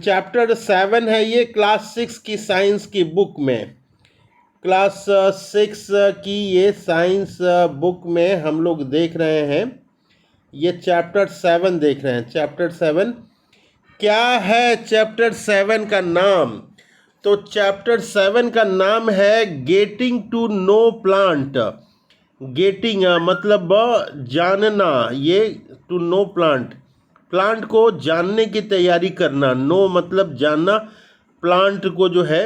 Chapter 7 है ये class 6 की साइंस की बुक में। क्लास 6 की ये साइंस बुक में हम लोग देख रहे हैं, ये चैप्टर 7 देख रहे हैं। चैप्टर 7 क्या है? चैप्टर 7 का नाम, तो चैप्टर 7 का नाम है getting to know plant. Getting मतलब जानना, ये टू नो प्लांट, प्लांट को जानने की तैयारी करना। नो मतलब जानना, प्लांट को जो है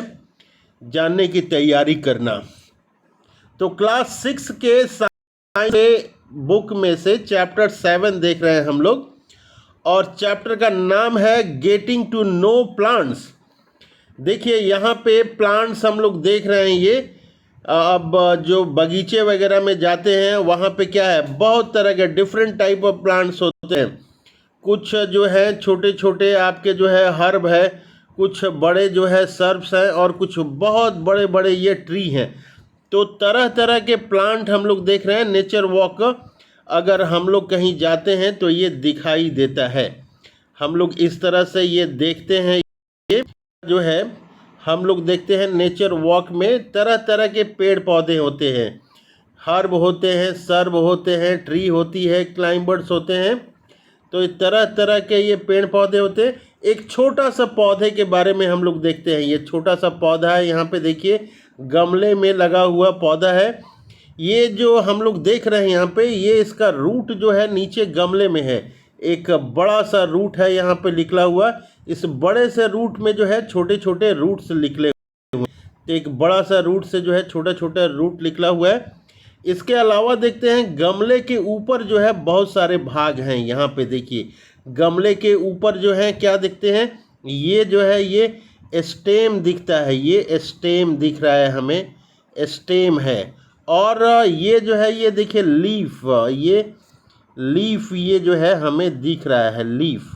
जानने की तैयारी करना। तो क्लास 6 के साइंस बुक में से चैप्टर 7 देख रहे हैं हम लोग, और चैप्टर का नाम है गेटिंग टू नो प्लांट्स। देखिए यहाँ पे प्लांट्स हम लोग देख रहे हैं। ये अब जो बगीचे वगैरह में जाते हैं वहाँ पे क्या है, बहुत तरह के डिफरेंट टाइप ऑफ प्लांट्स होते हैं। कुछ जो है छोटे छोटे आपके जो है हर्ब है, कुछ बड़े जो है सर्ब्स हैं, और कुछ बहुत बड़े बड़े ये ट्री हैं। तो तरह तरह के प्लांट हम लोग देख रहे हैं। नेचर वॉक अगर हम लोग कहीं जाते हैं तो ये दिखाई देता है। हम लोग इस तरह से ये देखते हैं, ये जो है हम लोग देखते हैं नेचर वॉक में तरह तरह के पेड़ पौधे होते हैं, हर्ब होते हैं, सर्ब होते हैं, ट्री होती है, क्लाइंबर्स होते हैं। तो तरह तरह के ये पेड़ पौधे होते हैं। एक छोटा सा पौधे के बारे में हम लोग देखते हैं। ये छोटा सा पौधा है, यहाँ पे देखिए गमले में लगा हुआ पौधा है। ये जो हम लोग देख रहे हैं यहाँ पे, ये इसका रूट जो है नीचे गमले में है। एक बड़ा सा रूट है यहाँ पे निकला हुआ। इस बड़े से रूट में जो है छोटे छोटे रूट्स निकले हुए। तो एक बड़ा सा रूट से जो है छोटा छोटा रूट निकला हुआ है। इसके अलावा देखते हैं गमले के ऊपर जो है बहुत सारे भाग हैं। यहाँ पे देखिए गमले के ऊपर जो है क्या दिखते हैं, ये जो है ये स्टेम दिखता है। ये स्टेम दिख रहा है हमें, स्टेम है। और ये जो है ये देखिए लीफ, ये लीफ ये जो है हमें दिख रहा है, लीफ।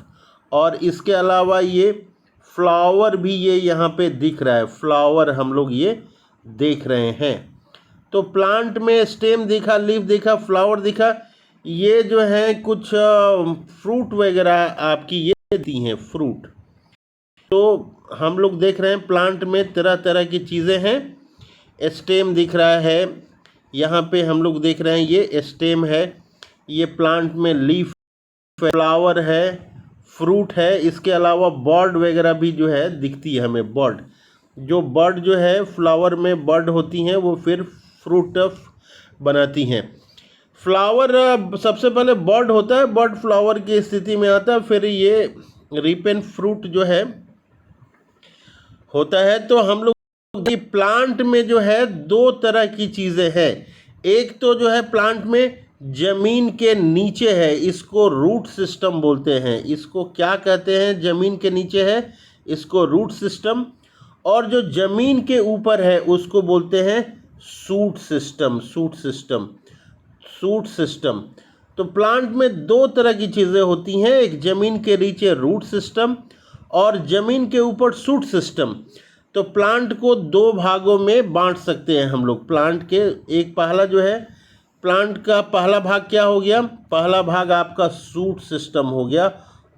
और इसके अलावा ये फ्लावर भी ये यहाँ पे दिख रहा है, फ्लावर हम लोग ये देख रहे हैं। तो प्लांट में स्टेम दिखा, लीफ दिखा, फ्लावर दिखा। ये जो है कुछ फ्रूट वगैरह आपकी ये दी हैं, फ्रूट। तो हम लोग देख रहे हैं प्लांट में तरह तरह की चीज़ें हैं। स्टेम दिख रहा है यहाँ पे, हम लोग देख रहे हैं ये स्टेम है। ये प्लांट में लीफ, फ्लावर है, फ्रूट है। इसके अलावा बर्ड वगैरह भी जो है दिखती है हमें। बर्ड, जो बर्ड जो है फ्लावर में बर्ड होती हैं, वो फिर फ्रूट बनाती हैं। फ्लावर सबसे पहले बर्ड होता है, बर्ड फ्लावर की स्थिति में आता है, फिर ये रिपेन फ्रूट जो है होता है। तो हम लोग प्लांट में जो है दो तरह की चीज़ें हैं। एक तो जो है प्लांट में जमीन के नीचे है, इसको रूट सिस्टम बोलते हैं। इसको क्या कहते हैं? जमीन के नीचे है, इसको रूट सिस्टम। और जो जमीन के ऊपर है उसको बोलते हैं shoot system, shoot system, shoot system. तो प्लांट में दो तरह की चीज़ें होती हैं, एक जमीन के नीचे रूट सिस्टम और जमीन के ऊपर सूट सिस्टम। तो प्लांट को दो भागों में बांट सकते हैं हम लोग। प्लांट के एक पहला जो है, प्लांट का पहला भाग क्या हो गया? पहला भाग आपका सूट सिस्टम हो गया,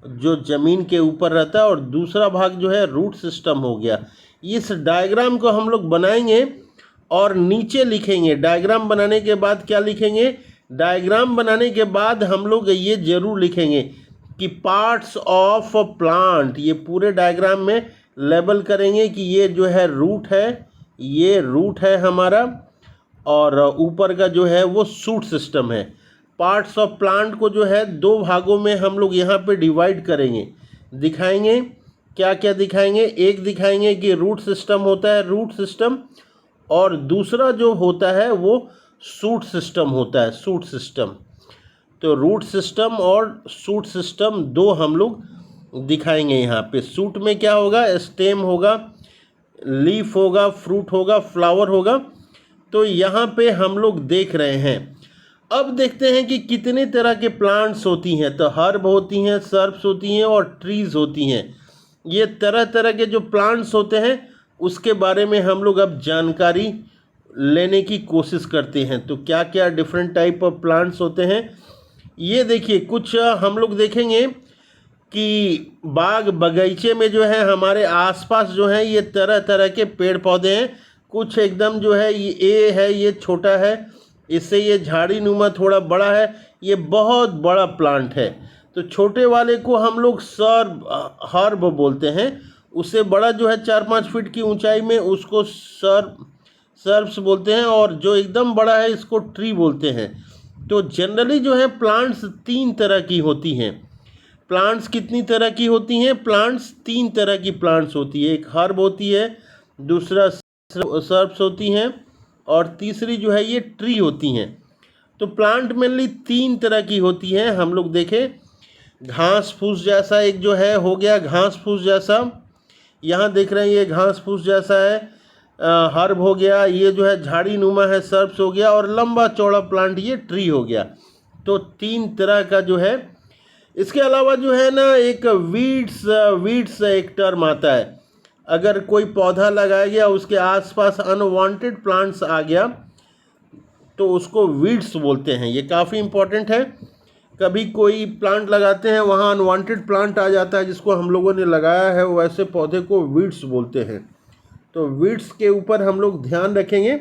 जो ज़मीन के ऊपर रहता है, और दूसरा भाग जो है रूट सिस्टम हो गया। इस डायग्राम को हम लोग बनाएंगे और नीचे लिखेंगे। डायग्राम बनाने के बाद क्या लिखेंगे? डायग्राम बनाने के बाद हम लोग ये जरूर लिखेंगे कि पार्ट्स ऑफ प्लांट। ये पूरे डायग्राम में लेबल करेंगे कि ये जो है रूट है, ये रूट है हमारा, और ऊपर का जो है वो सूट सिस्टम है। पार्ट्स ऑफ प्लांट को जो है दो भागों में हम लोग यहाँ पे डिवाइड करेंगे, दिखाएंगे। क्या क्या दिखाएंगे? एक दिखाएंगे कि रूट सिस्टम होता है, रूट सिस्टम, और दूसरा जो होता है वो सूट सिस्टम होता है, सूट सिस्टम। तो रूट सिस्टम और सूट सिस्टम दो हम लोग दिखाएंगे यहाँ पे। सूट में क्या होगा? स्टेम होगा, लीफ होगा, फ्रूट होगा, फ्लावर होगा। तो यहाँ पे हम लोग देख रहे हैं। अब देखते हैं कि कितने तरह के प्लांट्स होती हैं। तो हर्ब होती हैं, सर्ब्स होती हैं, और ट्रीज होती हैं। ये तरह तरह के जो प्लांट्स होते हैं उसके बारे में हम लोग अब जानकारी लेने की कोशिश करते हैं। तो क्या क्या डिफरेंट टाइप ऑफ प्लांट्स होते हैं, ये देखिए। कुछ हम लोग देखेंगे कि बाग बगीचे में जो है हमारे आसपास जो है ये तरह तरह के पेड़ पौधे हैं। कुछ एकदम जो है ये है, ये छोटा है, इससे ये झाड़ी नुमा थोड़ा बड़ा है, ये बहुत बड़ा प्लांट है। तो छोटे वाले को हम लोग हर्ब बोलते हैं, उससे बड़ा जो है 4-5 फीट की ऊंचाई में उसको सर्ब्स बोलते हैं, और जो एकदम बड़ा है इसको ट्री बोलते हैं। तो जनरली जो है प्लांट्स 3 तरह की होती हैं। प्लांट्स कितनी तरह की होती हैं? प्लांट्स 3 तरह की प्लांट्स होती है। एक हर्ब होती है, दूसरा सर्ब्स होती हैं, और तीसरी जो है ये ट्री होती हैं। तो प्लांट मेनली 3 तरह की होती हैं। हम लोग देखें, घास फूस जैसा एक जो है हो गया, घास फूस जैसा, यहाँ देख रहे हैं ये घास फूस जैसा है, हर्ब हो गया, ये जो है झाड़ी नुमा है, सर्ब्स हो गया, और लंबा चौड़ा प्लांट ये ट्री हो गया। तो 3 तरह का जो है। इसके अलावा जो है ना एक वीड्स एक टर्म आता है। अगर कोई पौधा लगाया गया, उसके आसपास अनवांटेड प्लांट्स आ गया, तो उसको वीड्स बोलते हैं। ये काफ़ी इम्पोर्टेंट है। कभी कोई प्लांट लगाते हैं, वहाँ अनवांटेड प्लांट आ जाता है जिसको हम लोगों ने लगाया है, वैसे पौधे को वीड्स बोलते हैं। तो वीड्स के ऊपर हम लोग ध्यान रखेंगे।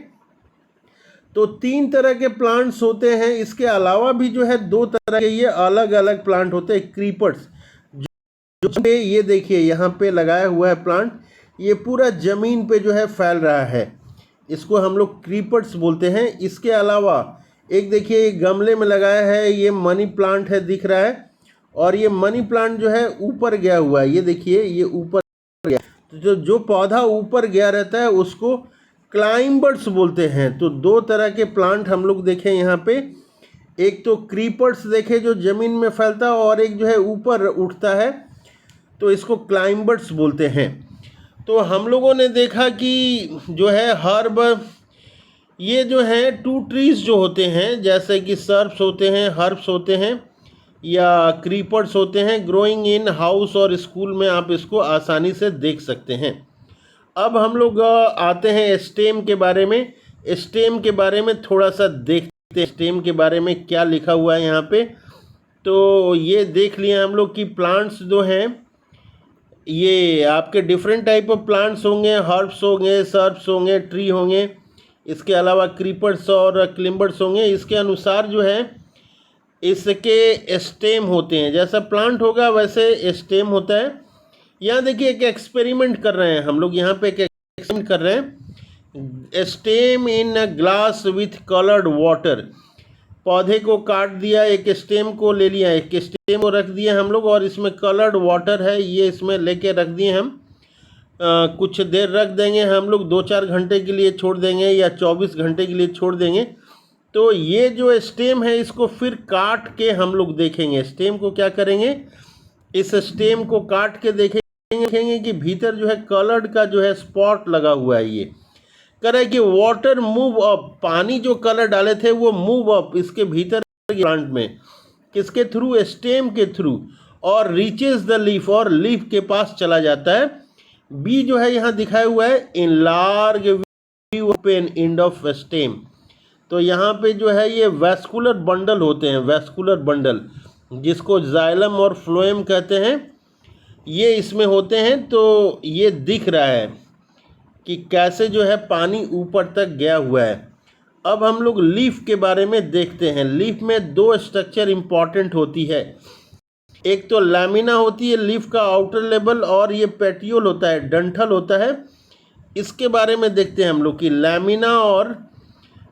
तो 3 तरह के प्लांट्स होते हैं। इसके अलावा भी जो है 2 तरह के ये अलग अलग प्लांट होते हैं, क्रीपर्स। जो ये देखिए यहाँ पे लगाया हुआ है प्लांट, ये पूरा ज़मीन पे जो है फैल रहा है, इसको हम लोग क्रीपर्स बोलते हैं। इसके अलावा एक देखिए ये गमले में लगाया है, ये मनी प्लांट है, दिख रहा है, और ये मनी प्लांट जो है ऊपर गया हुआ है, ये देखिए ये ऊपर गया। तो जो पौधा ऊपर गया रहता है उसको क्लाइंबर्स बोलते हैं। तो 2 तरह के प्लांट हम लोग देखें यहाँ पे, एक तो क्रीपर्स देखे जो ज़मीन में फैलता है, और एक जो है ऊपर उठता है, तो इसको क्लाइंबर्स बोलते हैं। तो हम लोगों ने देखा कि जो है हर्ब, ये जो है 2 ट्रीज जो होते हैं, जैसे कि सर्ब्स होते हैं, हर्ब्स होते हैं, या क्रीपर्स होते हैं, ग्रोइंग इन हाउस और स्कूल में आप इसको आसानी से देख सकते हैं। अब हम लोग आते हैं स्टेम के बारे में। स्टेम के बारे में थोड़ा सा देखते हैं, स्टेम के बारे में क्या लिखा हुआ है यहाँ पे। तो ये देख लिया हम लोग कि प्लांट्स जो हैं ये आपके डिफरेंट टाइप ऑफ प्लांट्स होंगे, हर्ब्स होंगे, सर्ब्स होंगे, ट्री होंगे, इसके अलावा क्रीपर्स और क्लिम्बर्स होंगे। इसके अनुसार जो है इसके स्टेम होते हैं, जैसा प्लांट होगा वैसे स्टेम होता है। यहाँ देखिए एक एक्सपेरिमेंट कर रहे हैं हम लोग, यहाँ पे एक एक्सपेरिमेंट कर रहे हैं। Stem in glass with coloured water, पौधे को काट दिया, एक स्टेम को ले लिया, एक स्टेम को रख दिया हम लोग, और इसमें कलर्ड वाटर है, ये इसमें लेके रख दिए हम। कुछ देर रख देंगे हम लोग, 2-4 घंटे के लिए छोड़ देंगे, या 24 घंटे के लिए छोड़ देंगे। तो ये जो स्टेम है इसको फिर काट के हम लोग देखेंगे। स्टेम को क्या करेंगे, इस स्टेम को काट के देखेंगे कि भीतर जो है कलर्ड का जो है स्पॉट लगा हुआ है। ये करे कि वाटर मूव अप, पानी जो कलर डाले थे वो मूव अप इसके भीतर प्लांट में, किसके थ्रू, स्टेम के थ्रू, और रीचेस द लीफ, और लीफ के पास चला जाता है। बी जो है यहाँ दिखाया हुआ है, in large view open end of stem. तो यहाँ पे जो है ये वैस्कुलर बंडल होते हैं, वैस्कुलर बंडल जिसको जाइलम और फ्लोएम कहते हैं, ये इसमें होते हैं। तो ये दिख रहा है कि कैसे जो है पानी ऊपर तक गया हुआ है। अब हम लोग लीफ के बारे में देखते हैं। लीफ में 2 स्ट्रक्चर इम्पॉर्टेंट होती है, एक तो लैमिना होती है लीफ का आउटर लेवल, और ये पेटियोल होता है, डंठल होता है। इसके बारे में देखते हैं हम लोग कि लैमिना और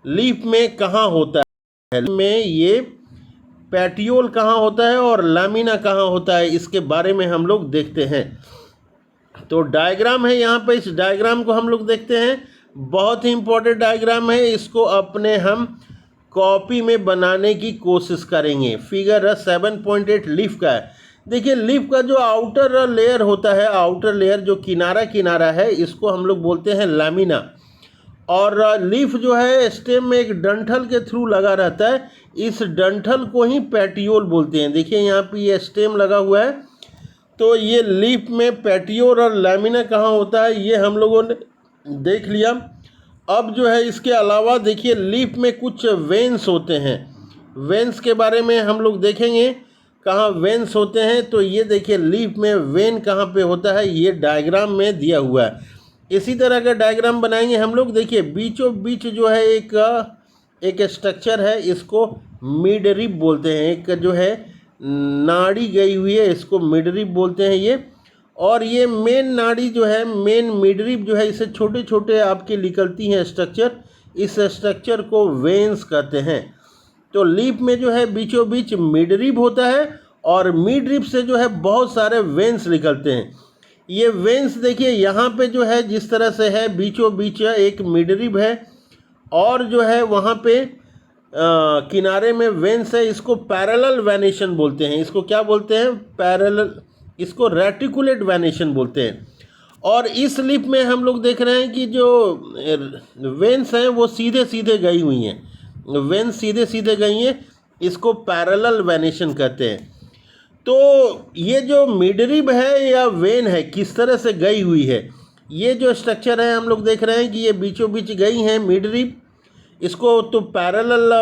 लीफ में कहाँ होता है, में ये पेटियोल कहाँ होता है और लैमिना कहाँ होता है, इसके बारे में हम लोग देखते हैं। तो डायग्राम है यहाँ पे, इस डायग्राम को हम लोग देखते हैं। बहुत ही इम्पोर्टेंट डायग्राम है, इसको अपने हम कॉपी में बनाने की कोशिश करेंगे। फिगर 7.8 लीफ का है। देखिए लीफ का जो आउटर लेयर होता है, आउटर लेयर जो किनारा है, इसको हम लोग बोलते हैं लैमिना। और लीफ जो है स्टेम में एक डंठल के थ्रू लगा रहता है, इस डंठल को ही पेटियोल बोलते हैं। देखिए यहाँ पे ये स्टेम लगा हुआ है, तो ये लीफ में पेटियोल और लैमिना कहाँ होता है ये हम लोगों ने देख लिया। अब जो है इसके अलावा देखिए लीफ में कुछ वेन्स होते हैं, वेन्स के बारे में हम लोग देखेंगे। कहाँ वेन्स होते हैं, तो ये देखिए लीफ में वेन कहाँ पे होता है, ये डायग्राम में दिया हुआ है। इसी तरह का डायग्राम बनाएंगे हम लोग। देखिए बीचों बीच जो है एक स्ट्रक्चर है, इसको मिड रिब बोलते हैं। एक जो है नाड़ी गई हुई है, इसको मिड रिब बोलते हैं ये। और ये मेन नाड़ी जो है, मेन मिड रिब जो है, इससे छोटे छोटे आपके निकलती हैं स्ट्रक्चर, इस स्ट्रक्चर को वेन्स कहते हैं। तो लीफ में जो है बीचों बीच मिड रिब होता है, और मिड रिब से जो है बहुत सारे वेन्स निकलते हैं। ये वेन्स देखिए यहाँ पे जो है जिस तरह से है, बीचों बीच एक मिड रिब है, और जो है वहाँ पे किनारे में वेन्स है। इसको पैरेलल वेनेशन बोलते हैं। इसको क्या बोलते हैं? पैरेलल। इसको रेटिकुलेट वेनेशन बोलते हैं। और इस लीफ में हम लोग देख रहे हैं कि जो वेन्स हैं वो सीधे सीधे गई हुई हैं, वेन्स सीधे सीधे गई हैं, इसको पैरेलल वेनेशन कहते हैं। तो ये जो मिडरिब है या वेन है, किस तरह से गई हुई है, ये जो स्ट्रक्चर है हम लोग देख रहे हैं कि ये बीचों बीच गई हैं मिडरिब, इसको तो पैरेलल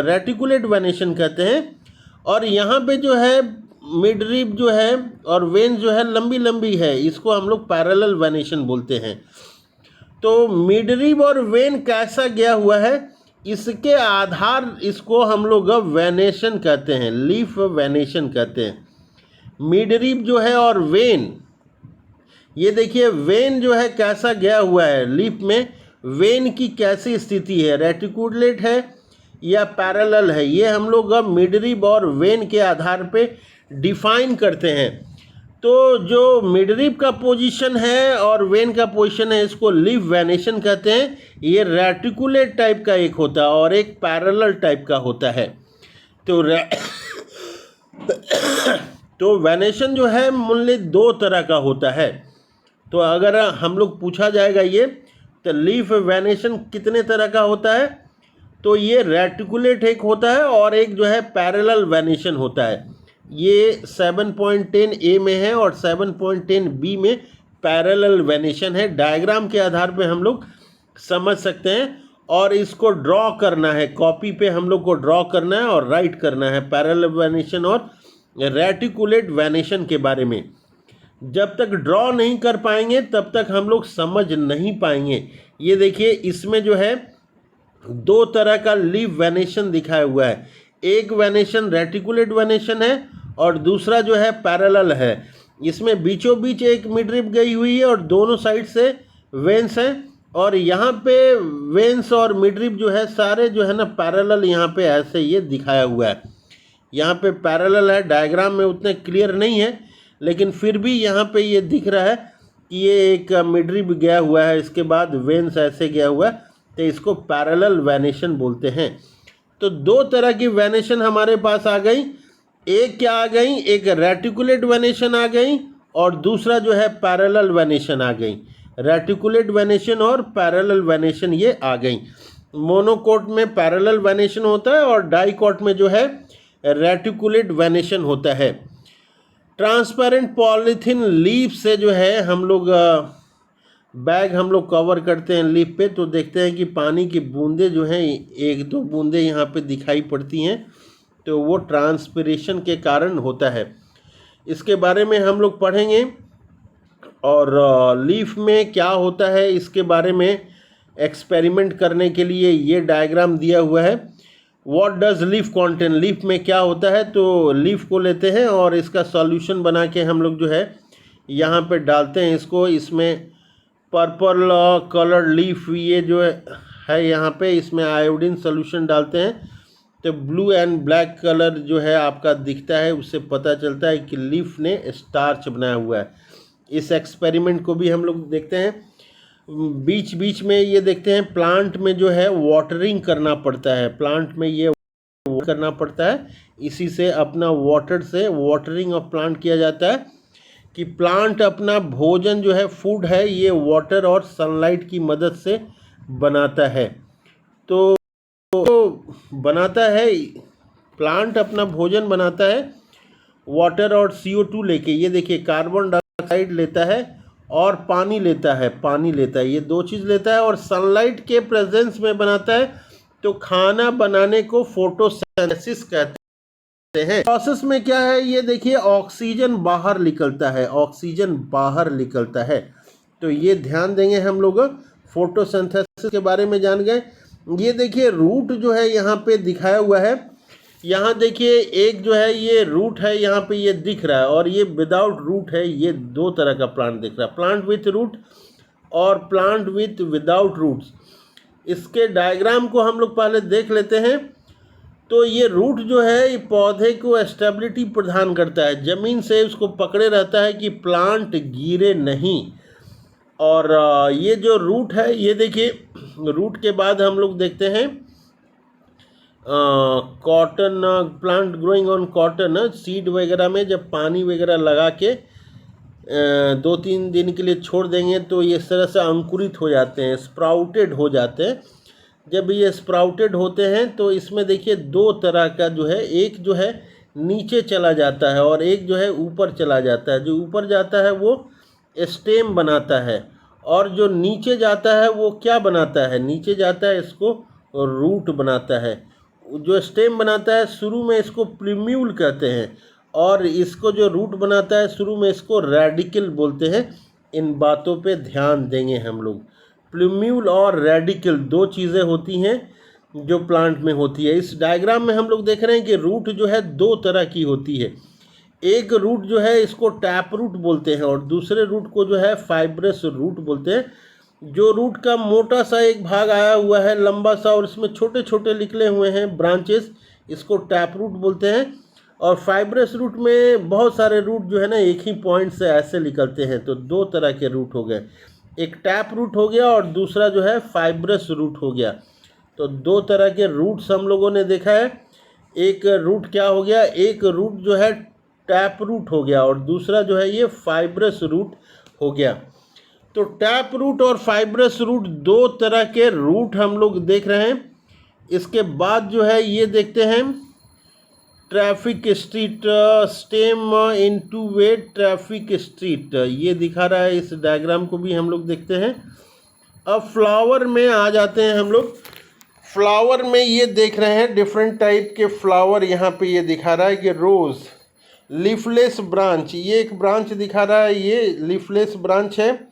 रेटिकुलेट वेनेशन कहते हैं। और यहाँ पे जो है मिडरिब जो है और वेन जो है लंबी लंबी है, इसको हम लोग पैरेलल वेनेशन बोलते हैं। तो मिडरिब और वेन कैसा गया हुआ है, इसके आधार इसको हम लोग वेनेशन कहते हैं, लीफ वेनेशन कहते हैं। मिडरिब जो है और वेन, ये देखिए वेन जो है कैसा गया हुआ है लीफ में, वेन की कैसी स्थिति है, रेटिकुलेट है या पैरेलल है, ये हम लोग अब मिडरिब और वेन के आधार पे डिफाइन करते हैं। तो जो मिडरिब का पोजीशन है और वेन का पोजीशन है, इसको लीफ वेनेशन कहते हैं। ये रेटिकुलेट टाइप का एक होता है और एक पैरेलल टाइप का होता है। तो तो वेनेशन जो है मूल्य दो तरह का होता है। तो अगर हम लोग पूछा जाएगा ये, तो लीफ वेनेशन कितने तरह का होता है, तो ये रेटिकुलेट एक होता है और एक जो है पैरेलल वेनेशन होता है। ये 7.10 ए में है और 7.10 बी में पैरेलल वेनेशन है। डायग्राम के आधार पे हम लोग समझ सकते हैं, और इसको ड्रॉ करना है, कॉपी पे हम लोग को ड्रॉ करना है और राइट करना है पैरेलल वेनेशन और रेटिकुलेट वेनेशन के बारे में। जब तक ड्रॉ नहीं कर पाएंगे तब तक हम लोग समझ नहीं पाएंगे। ये देखिए इसमें जो है दो तरह का लीफ वेनेशन दिखाया हुआ है, एक वेनेशन रेटिकुलेट वेनेशन है और दूसरा जो है पैरेलल है। इसमें बीचों बीच एक मिडरिब गई हुई है और दोनों साइड से वेन्स हैं, और यहाँ पे वेन्स और मिडरिब जो है सारे जो है ना पैरेलल, यहाँ पे ऐसे ये दिखाया हुआ है, यहाँ पे पैरेलल है। डायग्राम में उतने क्लियर नहीं है, लेकिन फिर भी यहाँ पे ये दिख रहा है कि ये एक मिडरिब गया हुआ है, इसके बाद वेन्स ऐसे गया हुआ है, तो इसको पैरेलल वेनेशन बोलते हैं। तो दो तरह की वेनेशन हमारे पास आ गई, एक क्या आ गई, एक रेटिकुलेट वेनेशन आ गई और दूसरा जो है पैरेलल वेनेशन आ गई। रेटिकुलेट वेनेशन और पैरेलल वेनेशन ये आ गई। मोनोकोट में पैरेलल वेनेशन होता है और डाइकोट में जो है रेटिकुलेट वेनेशन होता है। ट्रांसपेरेंट पॉलीथीन लीफ से जो है हम लोग बैग हम लोग कवर करते हैं लीफ पे, तो देखते हैं कि पानी की बूंदें जो हैं, एक दो बूंदें यहाँ पे दिखाई पड़ती हैं, तो वो ट्रांसपिरेशन के कारण होता है। इसके बारे में हम लोग पढ़ेंगे, और लीफ में क्या होता है इसके बारे में एक्सपेरिमेंट करने के लिए ये डायग्राम दिया हुआ है। What does leaf contain, leaf में क्या होता है, तो लीफ को लेते हैं और इसका सॉल्यूशन बना के हम लोग जो है यहाँ पे डालते हैं इसको। इसमें पर्पल कलर लीफ ये जो है यहाँ पे, इसमें आयोडीन सोल्यूशन डालते हैं, तो ब्लू एंड ब्लैक कलर जो है आपका दिखता है, उससे पता चलता है कि लीफ ने स्टार्च बनाया हुआ है। इस एक्सपेरिमेंट को भी हम लोग देखते हैं। बीच बीच में ये देखते हैं प्लांट में जो है वाटरिंग करना पड़ता है, प्लांट में ये करना पड़ता है, इसी से अपना वाटर से वाटरिंग ऑफ प्लांट किया जाता है कि प्लांट अपना भोजन जो है, फूड है, ये वाटर और सनलाइट की मदद से बनाता है। तो बनाता है, प्लांट अपना भोजन बनाता है वाटर और CO2 लेके। ये देखिए कार्बन डाइऑक्साइड लेता है और पानी लेता है, ये दो चीज़ लेता है और सनलाइट के प्रेजेंस में बनाता है। तो खाना बनाने को फोटोसिंथेसिस कहते हैं। प्रोसेस में क्या है, ये देखिए ऑक्सीजन बाहर निकलता है, ऑक्सीजन बाहर निकलता है। तो ये ध्यान देंगे हम लोग। फोटोसिंथेसिस के बारे में जान गए। ये देखिए रूट जो है यहाँ पे दिखाया हुआ है। यहाँ देखिए एक जो है ये रूट है, यहाँ पे ये दिख रहा है, और ये विदाउट रूट है। ये दो तरह का प्लांट दिख रहा है, प्लांट विथ रूट और प्लांट विथ विदाउट रूट्स। इसके डायग्राम को हम लोग पहले देख लेते हैं। तो ये रूट जो है ये पौधे को स्टेबिलिटी प्रदान करता है, ज़मीन से उसको पकड़े रहता है कि प्लांट गिरे नहीं। और ये जो रूट है, ये देखिए रूट के बाद हम लोग देखते हैं cotton, plant growing on cotton, seed वगैरह में जब पानी वगैरह लगा के 2-3 दिन के लिए छोड़ देंगे तो ये इस तरह से अंकुरित हो जाते हैं, स्प्राउटेड हो जाते हैं। जब ये स्प्राउटेड होते हैं तो इसमें देखिए दो तरह का जो है, एक जो है नीचे चला जाता है और एक जो है ऊपर चला जाता है। जो ऊपर जाता है वो स्टेम बनाता है, और जो नीचे जाता है वो क्या बनाता है, नीचे जाता है इसको रूट बनाता है। जो स्टेम बनाता है शुरू में इसको प्रीम्यूल कहते हैं, और इसको जो रूट बनाता है शुरू में इसको रेडिकल बोलते हैं। इन बातों पे ध्यान देंगे हम लोग। प्लूम्यूल और रेडिकल दो चीज़ें होती हैं जो प्लांट में होती है। इस डायग्राम में हम लोग देख रहे हैं कि रूट जो है दो तरह की होती है। एक रूट जो है इसको टैप रूट बोलते हैं, और दूसरे रूट को जो है फाइब्रस रूट बोलते हैं। जो रूट का मोटा सा एक भाग आया हुआ है, लंबा सा, और इसमें छोटे छोटे निकले हुए हैं ब्रांचेस, इसको टैप रूट बोलते हैं। और फाइब्रस रूट में बहुत सारे रूट जो है ना एक ही पॉइंट से ऐसे निकलते हैं। तो दो तरह के रूट हो गए, एक टैप रूट हो गया और दूसरा जो है फाइब्रस रूट हो गया। तो दो तरह के रूट्स हम लोगों ने देखा है। एक रूट क्या हो गया, एक रूट जो है टैप रूट हो गया और दूसरा जो है ये फाइब्रस रूट हो गया। तो टैप रूट और फाइब्रस रूट दो तरह के रूट हम लोग देख रहे हैं। इसके बाद जो है ये देखते हैं traffic street, stem in two way traffic street, ये दिखा रहा है। इस डायग्राम को भी हम लोग देखते हैं। अब फ्लावर में आ जाते हैं हम लोग। फ्लावर में ये देख रहे हैं डिफरेंट टाइप के फ्लावर। यहाँ पे ये दिखा रहा है कि रोज़ लीफलेस ब्रांच, ये एक ब्रांच दिखा रहा है, ये लीफलेस ब्रांच है।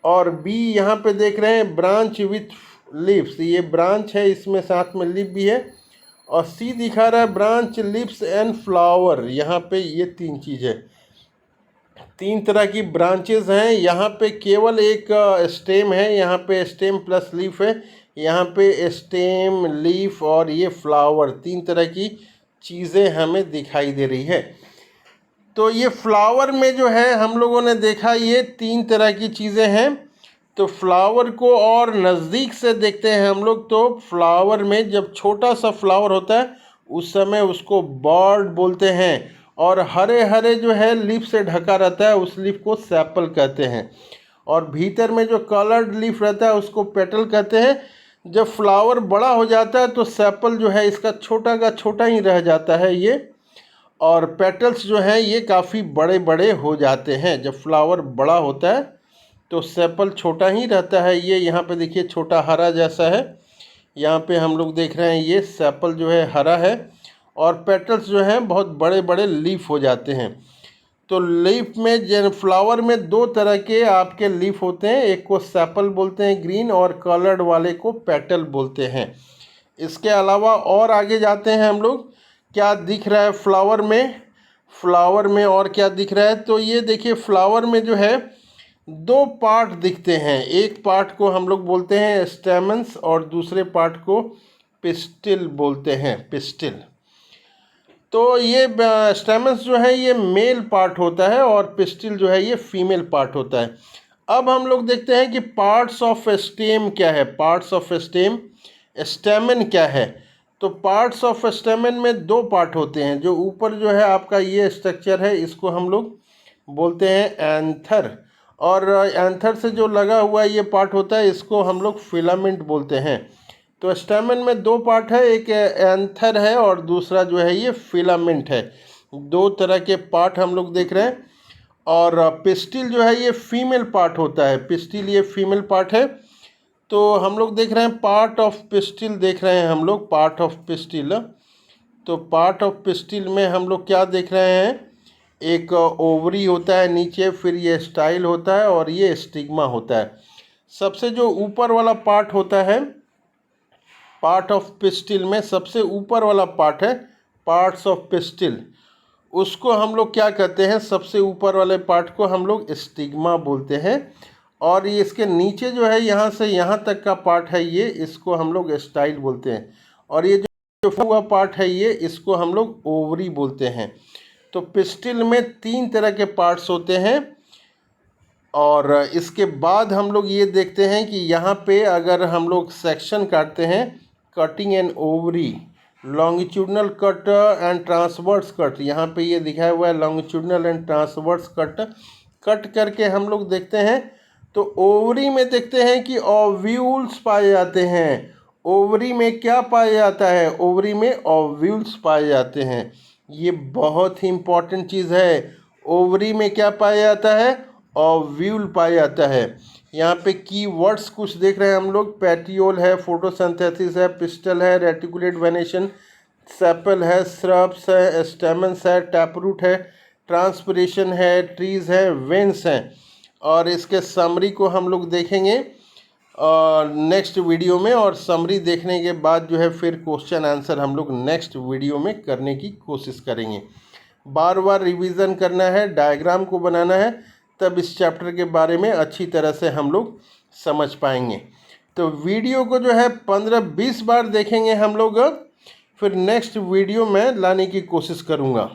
और बी यहाँ पे देख रहे हैं ब्रांच विथ लीव्स, ये ब्रांच है, इसमें साथ में लीफ भी है। और सी दिखा रहा है ब्रांच, लिप्स एंड फ्लावर। यहाँ पे ये तीन चीज़ है, तीन तरह की ब्रांचेस हैं। यहाँ पे केवल एक स्टेम है, यहाँ पे स्टेम प्लस लीफ है, यहाँ पे स्टेम, लीफ और ये फ्लावर, तीन तरह की चीज़ें हमें दिखाई दे रही है। तो ये फ्लावर में जो है हम लोगों ने देखा ये तीन तरह की चीज़ें हैं। तो फ्लावर को और नज़दीक से देखते हैं हम लोग। तो फ्लावर में जब छोटा सा फ्लावर होता है उस समय उसको बर्ड बोलते हैं, और हरे हरे जो है लीफ से ढका रहता है उस लीफ को सेपल कहते हैं। और भीतर में जो कलर्ड लीफ रहता है उसको पेटल कहते हैं। जब फ्लावर बड़ा हो जाता है तो सेपल जो है इसका छोटा का छोटा ही रह जाता है ये, और पेटल्स जो हैं ये काफ़ी बड़े बड़े हो जाते हैं। जब फ्लावर बड़ा होता है तो सेपल छोटा ही रहता है। ये यहाँ पे देखिए छोटा हरा जैसा है, यहाँ पे हम लोग देख रहे हैं ये सेपल जो है हरा है, और पेटल्स जो हैं बहुत बड़े बड़े लीफ हो जाते हैं। तो लीफ में, फ्लावर में दो तरह के आपके लीफ होते हैं, एक को सेपल बोलते हैं ग्रीन, और कलर्ड वाले को पेटल बोलते हैं। इसके अलावा और आगे जाते हैं हम लोग। क्या दिख रहा है फ्लावर में, फ्लावर में और क्या दिख रहा है, तो ये देखिए फ्लावर में जो है दो पार्ट दिखते हैं। एक पार्ट को हम लोग बोलते हैं स्टेमन्स और दूसरे पार्ट को पिस्टिल बोलते हैं, पिस्टिल। तो ये स्टेमन्स जो है ये मेल पार्ट होता है और पिस्टिल जो है ये फीमेल पार्ट होता है। अब हम लोग देखते हैं कि पार्ट्स ऑफ स्टेम क्या है, पार्ट्स ऑफ स्टेम, स्टेमन क्या है। तो पार्ट्स ऑफ स्टेमन में दो पार्ट होते हैं। जो ऊपर जो है आपका ये स्ट्रक्चर है इसको हम लोग बोलते हैं एंथर, और एंथर से जो लगा हुआ ये पार्ट होता है इसको हम लोग फिलामेंट बोलते हैं। तो स्टेमन में दो पार्ट है, एक एंथर है और दूसरा जो है ये फिलामेंट है। दो तरह के पार्ट हम लोग देख रहे हैं। और पिस्टिल जो है ये फीमेल पार्ट होता है, पिस्टिल ये फीमेल पार्ट है। तो हम लोग देख रहे हैं पार्ट ऑफ पिस्टिल, देख रहे हैं हम लोग पार्ट ऑफ पिस्टिल। तो पार्ट ऑफ पिस्टिल में हम लोग क्या देख रहे हैं, एक ओवरी होता है नीचे, फिर ये स्टाइल होता है और ये स्टिग्मा होता है। सबसे जो ऊपर वाला पार्ट होता है पार्ट ऑफ पिस्टिल में, सबसे ऊपर वाला पार्ट है पार्ट्स ऑफ पिस्टिल, उसको हम लोग क्या कहते हैं, सबसे ऊपर वाले पार्ट को हम लोग स्टिग्मा बोलते हैं। और ये इसके नीचे जो है यहाँ से यहाँ तक का पार्ट है ये, इसको हम लोग स्टाइल बोलते हैं। और ये जो हुआ पार्ट है ये, इसको हम लोग ओवरी बोलते हैं। तो पिस्टिल में 3 तरह के पार्ट्स होते हैं। और इसके बाद हम लोग ये देखते हैं कि यहाँ पे अगर हम लोग सेक्शन काटते हैं, cutting an ovary, longitudinal cut and transverse cut, यहाँ पे ये दिखाया हुआ है longitudinal and transverse cut. Cut करके हम लोग देखते हैं तो ओवरी में देखते हैं कि ओव्यूल्स पाए जाते हैं। ओवरी में क्या पाया जाता है, ओवरी में ओव्यूल्स पाए जाते हैं। ये बहुत ही इम्पॉर्टेंट चीज़ है। ओवरी में क्या पाया जाता है, ओव्यूल पाया जाता है। यहाँ पे की वर्ड्स कुछ देख रहे हैं हम लोग, पैटियोल है, फोटोसिंथेसिस है, पिस्टल है, रेटिकुलेट वेनेशन, सेपल है, श्रब्स है, स्टेमन्स है, टैपरूट है, ट्रांसपिरेशन है, ट्रीज है, वेन्स हैं। और इसके समरी को हम लोग देखेंगे नेक्स्ट वीडियो में, और समरी देखने के बाद जो है फिर क्वेश्चन आंसर हम लोग नेक्स्ट वीडियो में करने की कोशिश करेंगे। बार बार रिवीजन करना है, डायग्राम को बनाना है, तब इस चैप्टर के बारे में अच्छी तरह से हम लोग समझ पाएंगे। तो वीडियो को जो है 15-20 बार देखेंगे हम लोग, फिर नेक्स्ट वीडियो में लाने की कोशिश करूँगा।